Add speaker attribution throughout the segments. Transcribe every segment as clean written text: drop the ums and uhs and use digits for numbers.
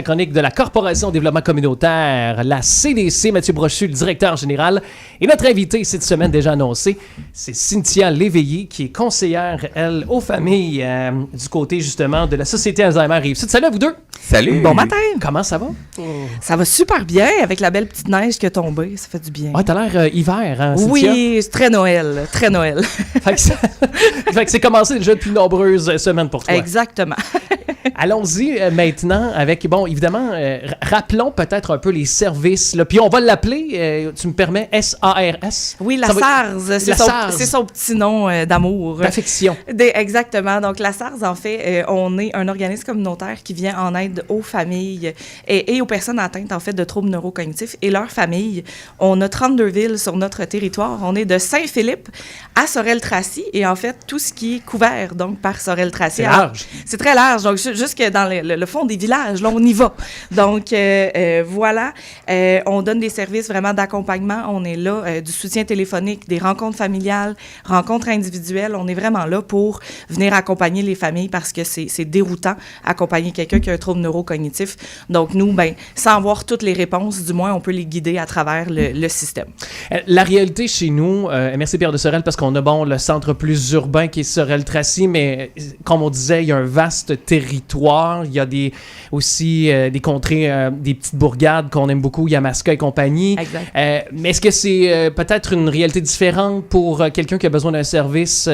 Speaker 1: Chronique de la Corporation de développement communautaire, la CDC, Mathieu Brochu, le directeur général. Et notre invité cette semaine déjà annoncé, c'est Cynthia Léveillé, qui est conseillère, elle, aux familles du côté justement de la Société Alzheimer Rive-Sud. Salut à vous deux!
Speaker 2: Salut!
Speaker 3: Bon matin!
Speaker 1: Comment ça va?
Speaker 3: Ça va super bien avec la belle petite neige qui est tombée. Ça fait du bien.
Speaker 1: Ouais, t'as l'air hiver, hein, Cynthia?
Speaker 3: Oui, c'est très Noël. Très Noël.
Speaker 1: Fait que c'est commencé déjà depuis de nombreuses semaines pour toi.
Speaker 3: Exactement.
Speaker 1: Allons-y maintenant avec, bon, évidemment, rappelons peut-être un peu les services. Là. Puis on va l'appeler, tu me permets, SARS.
Speaker 3: Oui, la SARS, c'est son petit nom d'amour.
Speaker 1: D'affection.
Speaker 3: Exactement. Donc, la SARS, en fait, on est un organisme communautaire qui vient en aide aux familles et aux personnes atteintes, en fait, de troubles neurocognitifs et leurs familles. On a 32 villes sur notre territoire. On est de Saint-Philippe à Sorel-Tracy et, en fait, tout ce qui est couvert, donc, par Sorel-Tracy.
Speaker 1: C'est large.
Speaker 3: C'est très large. Donc, jusque dans le fond des villages, là, on y va. Donc, voilà. On donne des services vraiment d'accompagnement. On est là, du soutien téléphonique, des rencontres familiales, rencontres individuelles. On est vraiment là pour venir accompagner les familles parce que c'est déroutant accompagner quelqu'un qui a un trouble neurocognitif. Donc, nous, sans avoir toutes les réponses, du moins, on peut les guider à travers le système.
Speaker 1: La réalité chez nous, merci Pierre de Sorel, parce qu'on a, bon, le centre plus urbain qui est Sorel-Tracy, mais comme on disait, il y a un vaste territoire. Il y a aussi des contrées, des petites bourgades qu'on aime beaucoup, Yamaska et compagnie.
Speaker 3: Exact.
Speaker 1: Mais est-ce que c'est peut-être une réalité différente pour quelqu'un qui a besoin d'un service,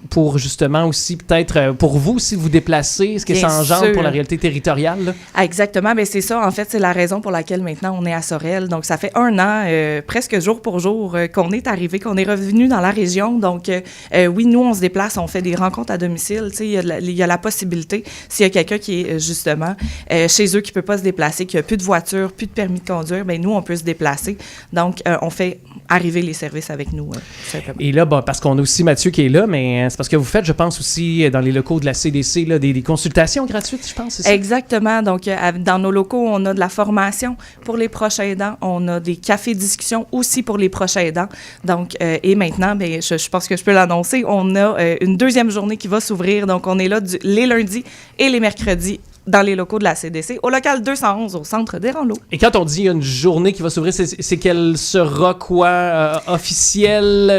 Speaker 1: pour justement aussi peut-être pour vous si vous déplacez? Est-ce que ça engendre pour la réalité territoriale? Là?
Speaker 3: Exactement. Bien, c'est ça. En fait, c'est la raison pour laquelle maintenant on est à Sorel. Donc, ça fait 1 an, presque jour pour jour, qu'on est arrivé, qu'on est revenu dans la région. Donc, oui, nous, on se déplace, on fait des rencontres à domicile. Tu sais, il y a la possibilité, s'il y a quelqu'un qui est justement chez eux qui ne peut pas se déplacer, qui n'a plus de voiture, plus de permis de conduire, bien, nous, on peut se déplacer. Donc, on fait arriver les services avec nous, tout simplement. Et
Speaker 1: là, bon, parce qu'on a aussi Mathieu qui est là, mais c'est parce que vous faites, je pense, aussi dans les locaux de la CDC, là, des consultations gratuites, je pense, c'est ça?
Speaker 3: Exactement. Donc, dans nos locaux, on a de la formation pour les proches aidants. On a des cafés-discussions aussi pour les proches aidants. Donc, et maintenant, bien, je pense que je peux l'annoncer, on a une 2e journée qui va s'ouvrir. Donc, on est là les lundis et les mercredis dans les locaux de la CDC, au local 211, au centre des Ranleaux.
Speaker 1: Et quand on dit une journée qui va s'ouvrir, c'est qu'elle sera quoi, officielle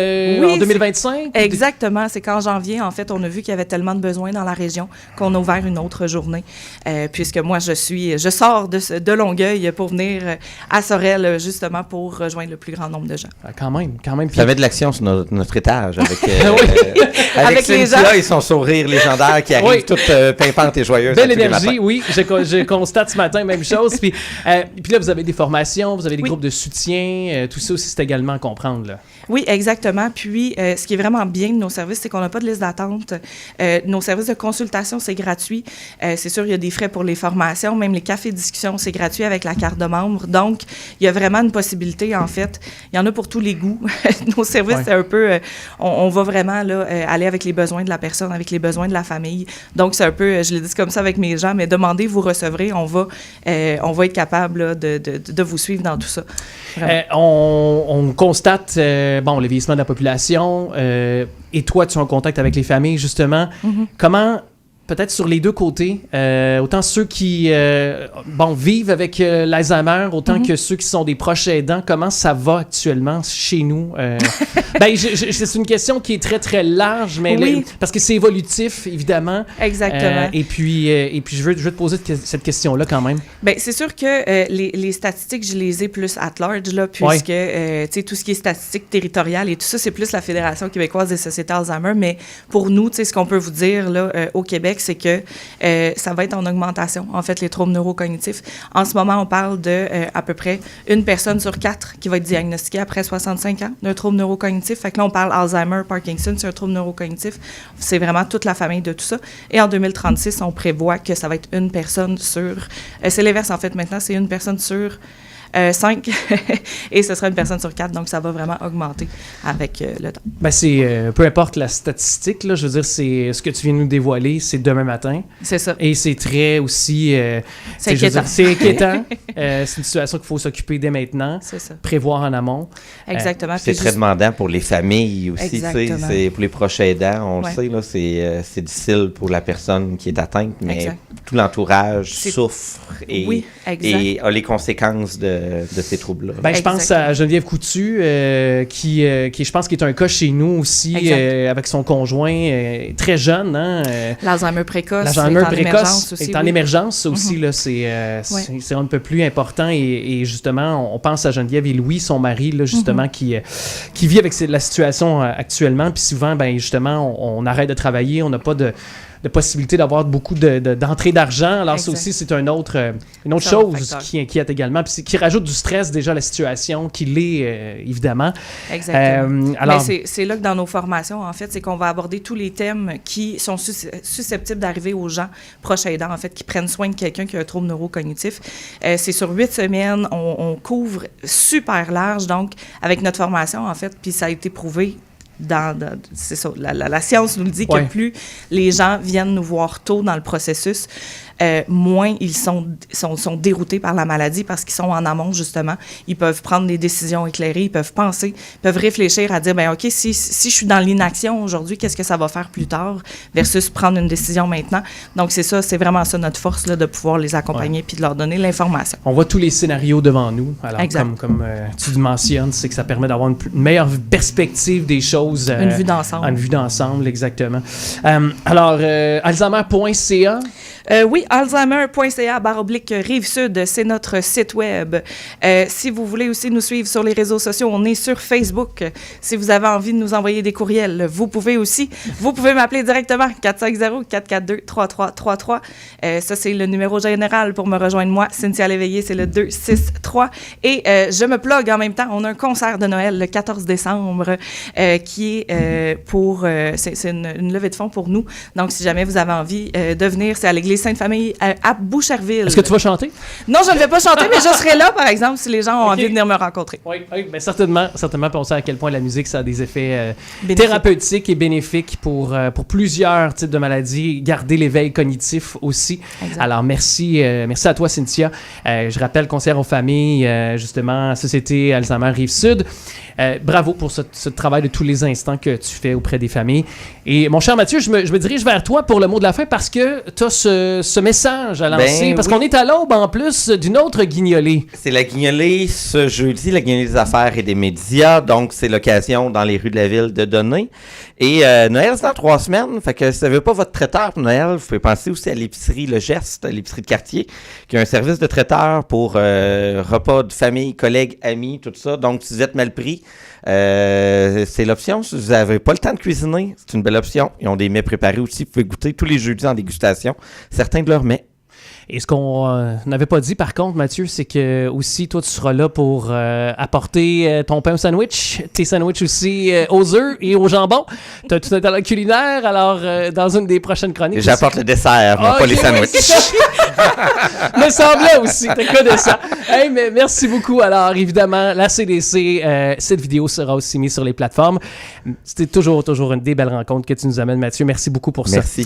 Speaker 1: en 2025?
Speaker 3: Exactement. C'est qu'en janvier, en fait, on a vu qu'il y avait tellement de besoins dans la région qu'on a ouvert une autre journée. Puisque moi, je sors de Longueuil pour venir à Sorel, justement, pour rejoindre le plus grand nombre de gens.
Speaker 1: Ah, quand même.
Speaker 2: Ça avait de l'action sur notre étage avec,
Speaker 3: avec
Speaker 2: Cynthia
Speaker 3: les gens.
Speaker 2: et son sourire légendaire qui arrive toute pimpante et joyeuse.
Speaker 1: Belle énergie, oui. Je constate ce matin, même chose. Puis là, vous avez des formations, vous avez des groupes de soutien. Tout ça aussi, c'est également à comprendre, là.
Speaker 3: Oui, exactement. Puis, ce qui est vraiment bien de nos services, c'est qu'on n'a pas de liste d'attente. Nos services de consultation, c'est gratuit. C'est sûr, il y a des frais pour les formations. Même les cafés-discussions, c'est gratuit avec la carte de membre. Donc, il y a vraiment une possibilité, en fait. Il y en a pour tous les goûts. Nos services, c'est un peu... on va vraiment là, aller avec les besoins de la personne, avec les besoins de la famille. Donc, c'est un peu... je le dis comme ça avec mes gens, mais demandez, vous recevrez. On va être capable là, de vous suivre dans tout ça.
Speaker 1: On constate... le vieillissement de la population, et toi, tu es en contact avec les familles, justement. Mm-hmm. Comment, peut-être sur les deux côtés, autant ceux qui vivent avec l'Alzheimer, autant que ceux qui sont des proches aidants, comment ça va actuellement chez nous? C'est une question qui est très, très large, mais parce que c'est évolutif, évidemment.
Speaker 3: Exactement.
Speaker 1: Et puis je veux te poser cette question-là quand même.
Speaker 3: Bien, c'est sûr que les statistiques, je les ai plus at large, là, puisque tu sais, tout ce qui est statistique territoriale et tout ça, c'est plus la Fédération québécoise des sociétés Alzheimer. Mais pour nous, tu sais, ce qu'on peut vous dire là, au Québec, c'est que ça va être en augmentation, en fait, les troubles neurocognitifs. En ce moment, on parle de à peu près 1 personne sur 4 qui va être diagnostiquée après 65 ans d'un trouble neurocognitif. Fait que là, on parle Alzheimer, Parkinson, c'est un trouble neurocognitif. C'est vraiment toute la famille de tout ça. Et en 2036, on prévoit que ça va être 1 personne sur... c'est l'inverse, en fait, maintenant. C'est 1 personne sur 5 et ce sera une personne sur 4, donc ça va vraiment augmenter avec le temps.
Speaker 1: Ben peu importe la statistique, là, je veux dire, c'est ce que tu viens de nous dévoiler, c'est demain matin.
Speaker 3: C'est ça.
Speaker 1: Et c'est très aussi...
Speaker 3: c'est inquiétant.
Speaker 1: C'est inquiétant. C'est une situation qu'il faut s'occuper dès maintenant.
Speaker 3: C'est ça.
Speaker 1: Prévoir en amont.
Speaker 3: Exactement.
Speaker 2: C'est très demandant pour les familles aussi. C'est pour les proches aidants, on le sait, là, c'est difficile pour la personne qui est atteinte, mais tout l'entourage souffre et a les conséquences de ces troubles-là.
Speaker 1: Ben, je pense à Geneviève Coutu, qui je pense, qui est un cas chez nous aussi, avec son conjoint, très jeune. Hein,
Speaker 3: L'Alzheimer précoce.
Speaker 1: L'Alzheimer précoce est en émergence aussi. Là, c'est un peu plus important. Et justement, on pense à Geneviève et Louis, son mari, là, justement, qui vit avec la situation actuellement. Puis souvent, ben, justement, on arrête de travailler, on n'a pas de possibilité d'avoir beaucoup d'entrée d'argent. Alors, ça aussi, c'est une autre chose qui inquiète également, puis qui rajoute du stress déjà à la situation, qui l'est, évidemment.
Speaker 3: Exactement. Alors, mais c'est là que dans nos formations, en fait, c'est qu'on va aborder tous les thèmes qui sont susceptibles d'arriver aux gens proches aidants, en fait, qui prennent soin de quelqu'un qui a un trouble neurocognitif. C'est sur 8 semaines, on couvre super large, donc, avec notre formation, en fait, puis ça a été prouvé. C'est ça, la science nous le dit que plus les gens viennent nous voir tôt dans le processus, moins ils sont déroutés par la maladie parce qu'ils sont en amont, justement. Ils peuvent prendre des décisions éclairées, ils peuvent penser, ils peuvent réfléchir à dire, ben OK, si je suis dans l'inaction aujourd'hui, qu'est-ce que ça va faire plus tard versus prendre une décision maintenant. Donc, c'est vraiment ça notre force, là, de pouvoir les accompagner puis de leur donner l'information.
Speaker 1: On voit tous les scénarios devant nous. Alors, comme tu mentionnes, c'est que ça permet d'avoir une meilleure perspective des choses.
Speaker 3: Une vue d'ensemble.
Speaker 1: Une vue d'ensemble, exactement. Alors, alzheimer.ca.
Speaker 3: Oui, alzheimer.ca/Rive-Sud, c'est notre site web. Si vous voulez aussi nous suivre sur les réseaux sociaux, on est sur Facebook. Si vous avez envie de nous envoyer des courriels, vous pouvez aussi. Vous pouvez m'appeler directement, 450-442-3333. Ça, c'est le numéro général pour me rejoindre moi. Cynthia Léveillé, c'est le 263. Et je me plug en même temps. On a un concert de Noël le 14 décembre qui est c'est une levée de fonds pour nous. Donc, si jamais vous avez envie de venir, c'est à l'église Sainte-Famille à Boucherville.
Speaker 1: Est-ce que tu vas chanter?
Speaker 3: Non, je ne vais pas chanter, mais je serai là, par exemple, si les gens ont envie de venir me rencontrer.
Speaker 1: Oui, mais certainement, on sait à quel point la musique, ça a des effets thérapeutiques et bénéfiques pour plusieurs types de maladies, garder l'éveil cognitif aussi. Exact. Alors, merci à toi, Cynthia. Je rappelle, conseillère aux familles, justement, Société Alzheimer Rive-Sud. Bravo pour ce travail de tous les instants que tu fais auprès des familles. Et mon cher Mathieu, je me dirige vers toi pour le mot de la fin parce que tu as ce message à lancer. Parce qu'on est à l'aube, en plus, d'une autre guignolée.
Speaker 2: C'est la guignolée ce jeudi, la guignolée des affaires et des médias. Donc, c'est l'occasion dans les rues de la ville de donner. Et Noël, c'est dans 3 semaines. Fait que si vous n'avez pas votre traiteur pour Noël, vous pouvez penser aussi à l'épicerie Le Geste, l'épicerie de quartier, qui a un service de traiteur pour repas de famille, collègues, amis, tout ça. Donc, si vous êtes mal pris, c'est l'option. Si vous n'avez pas le temps de cuisiner, c'est une belle option. Ils ont des mets préparés aussi. Vous pouvez goûter tous les jeudis en dégustation certains de leurs mets.
Speaker 1: Et ce qu'on n'avait pas dit, par contre, Mathieu, c'est que aussi, toi, tu seras là pour apporter ton pain au sandwich, tes sandwichs aussi aux œufs et au jambon. Tu as tout un talent culinaire, alors dans une des prochaines chroniques...
Speaker 2: J'apporte le dessert, pas les sandwichs.
Speaker 1: Me semblait aussi, t'es connaissant. Hey, mais merci beaucoup. Alors, évidemment, la CDC, cette vidéo sera aussi mise sur les plateformes. C'était toujours une des belles rencontres que tu nous amènes, Mathieu. Merci beaucoup pour ça.
Speaker 2: Merci.